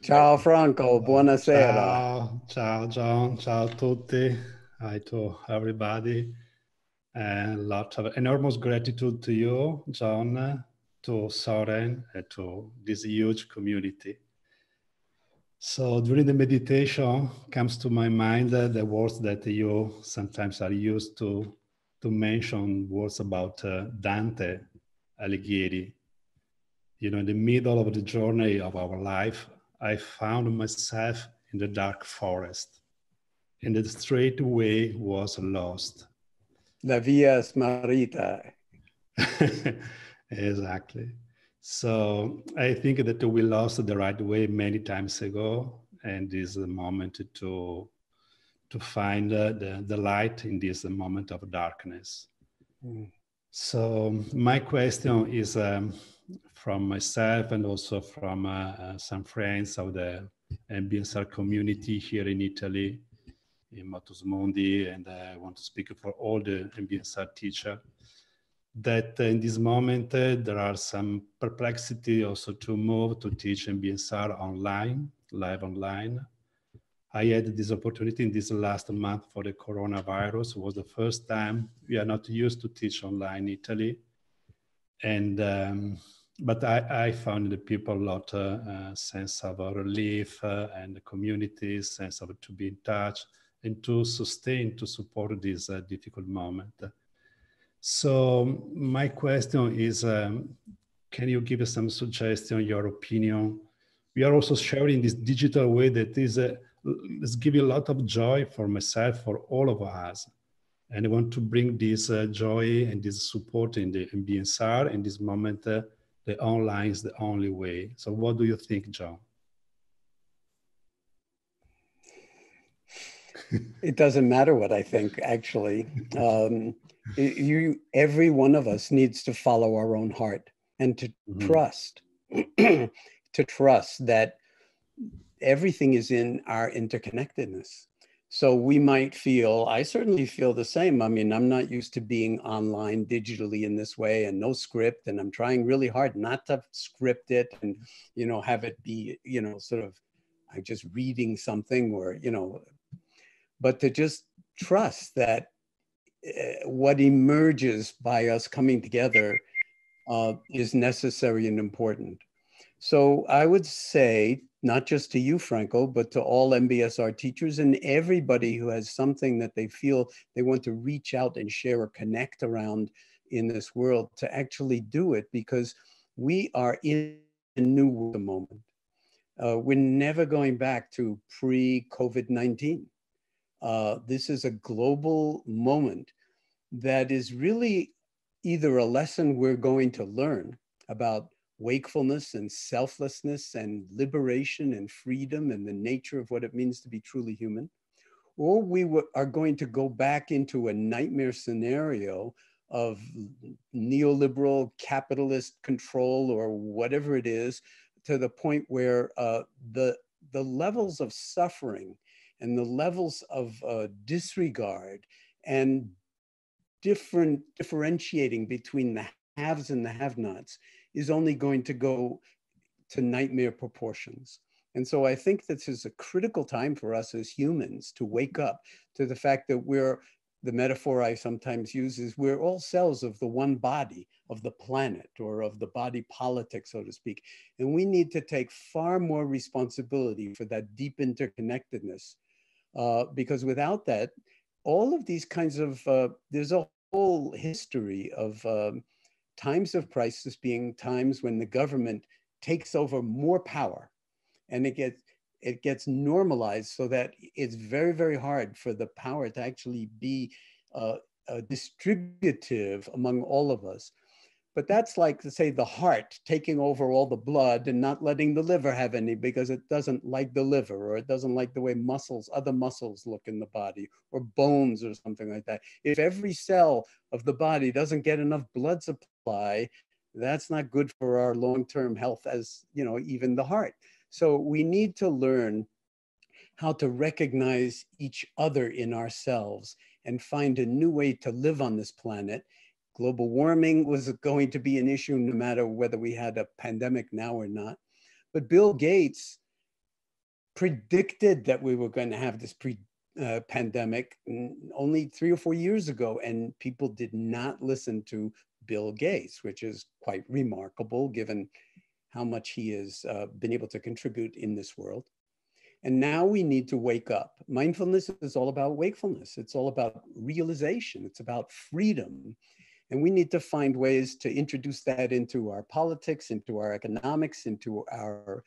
Ciao Franco, buonasera. Ciao John, ciao a tutti, hi to everybody, and lot of enormous gratitude to you, John, to Soren, and to this huge community. So during the meditation comes to my mind the words that you sometimes are used to mention, words about Dante Alighieri. You know, in the middle of the journey of our life, I found myself in the dark forest, and the straight way was lost. La via smarrita. Exactly. So I think that we lost the right way many times ago, and this is the moment to find the light in this moment of darkness. Mm. So my question is from myself and also from some friends of the MBSR community here in Italy, in Motus Mundi, and I want to speak for all the MBSR teachers, that in this moment there are some perplexity also to move to teach MBSR online, live online. I had this opportunity in this last month for the coronavirus. It was the first time. We are not used to teach online in Italy. And but I found the people a lot sense of relief and the community sense of to be in touch and to sustain, to support this difficult moment. So my question is, can you give us some suggestion, your opinion? We are also sharing this digital way that is giving a lot of joy for myself, for all of us. And I want to bring this joy and this support in the MBSR in this moment. The online is the only way. So what do you think, John? It doesn't matter what I think, actually. Every one of us needs to follow our own heart and to Mhm. trust, to trust that everything is in our interconnectedness. So we might feel, I certainly feel the same. I mean, I'm not used to being online digitally in this way and no script. And I'm trying really hard not to script it and, have it be, sort of, I just reading something or, but to just trust that what emerges by us coming together is necessary and important. So I would say, not just to you, Franco, but to all MBSR teachers and everybody who has something that they feel they want to reach out and share or connect around in this world, to actually do it, because we are in a new world at the moment. We're never going back to pre-COVID-19. This is a global moment that is really either a lesson we're going to learn about wakefulness and selflessness and liberation and freedom and the nature of what it means to be truly human, or are going to go back into a nightmare scenario of neoliberal capitalist control or whatever it is, to the point where the levels of suffering and the levels of disregard and differentiating between the haves and the have-nots is only going to go to nightmare proportions. And so I think this is a critical time for us as humans to wake up to the fact that the metaphor I sometimes use is we're all cells of the one body of the planet, or of the body politic, so to speak. And we need to take far more responsibility for that deep interconnectedness, because without that, all of these kinds of, there's a whole history of times of crisis being times when the government takes over more power, and it gets normalized so that it's very, very hard for the power to actually be distributive among all of us. But that's like, to say, the heart taking over all the blood and not letting the liver have any, because it doesn't like the liver, or it doesn't like the way other muscles look in the body, or bones or something like that. If every cell of the body doesn't get enough blood supply, that's not good for our long-term health, as even the heart. So we need to learn how to recognize each other in ourselves and find a new way to live on this planet. Global warming was going to be an issue no matter whether we had a pandemic now or not. But Bill Gates predicted that we were going to have this pandemic only 3 or 4 years ago, and people did not listen to Bill Gates, which is quite remarkable given how much he has been able to contribute in this world. And now we need to wake up. Mindfulness is all about wakefulness. It's all about realization. It's about freedom. And we need to find ways to introduce that into our politics, into our economics, into our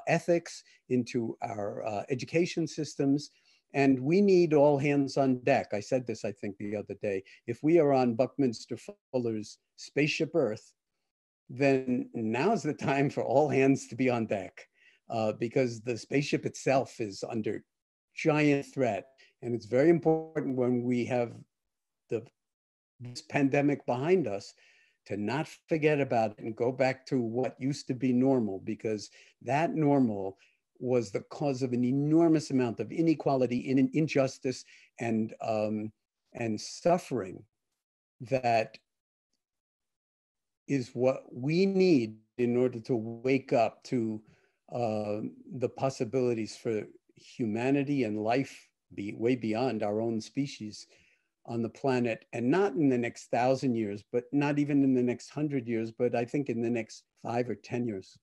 ethics, into our education systems. And we need all hands on deck. I said this, I think, the other day. If we are on Buckminster Fuller's Spaceship Earth, then now's the time for all hands to be on deck. Because the spaceship itself is under giant threat. And it's very important when we have this pandemic behind us to not forget about it and go back to what used to be normal, because that normal was the cause of an enormous amount of inequality, injustice, and suffering that is what we need in order to wake up to the possibilities for humanity and life way beyond our own species on the planet, and not in the next 1,000 years, but not even in the next 100 years, but I think in the next 5 or 10 years,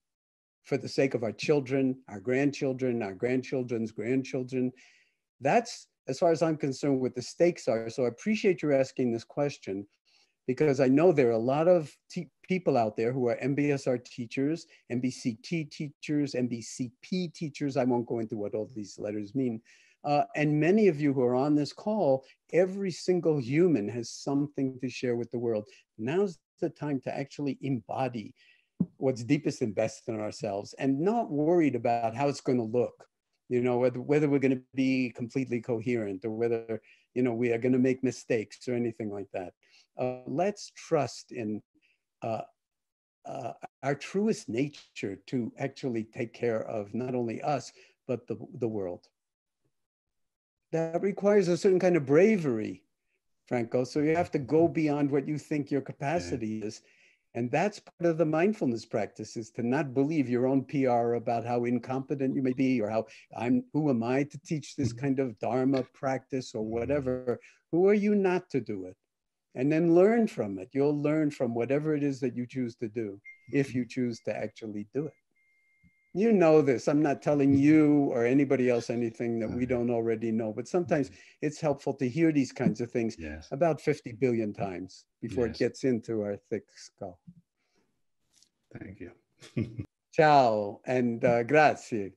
for the sake of our children, our grandchildren, our grandchildren's grandchildren. That's, as far as I'm concerned, what the stakes are. So I appreciate you asking this question, because I know there are a lot of people out there who are MBSR teachers, MBCT teachers, MBCP teachers. I won't go into what all these letters mean. And many of you who are on this call, every single human has something to share with the world. Now's the time to actually embody what's deepest and best in ourselves, and not worried about how it's going to look. You know, whether we're going to be completely coherent, or whether, you know, we are going to make mistakes or anything like that. Let's trust in our truest nature to actually take care of not only us, but the world. That requires a certain kind of bravery, Franco. So you have to go beyond what you think your capacity is. And that's part of the mindfulness practice, is to not believe your own PR about how incompetent you may be, or how who am I to teach this kind of Dharma practice or whatever. Who are you not to do it? And then learn from it. You'll learn from whatever it is that you choose to do, if you choose to actually do it. You know this. I'm not telling you or anybody else anything that we don't already know, but sometimes it's helpful to hear these kinds of things about 50 billion times before it gets into our thick skull. Thank you. Ciao and grazie.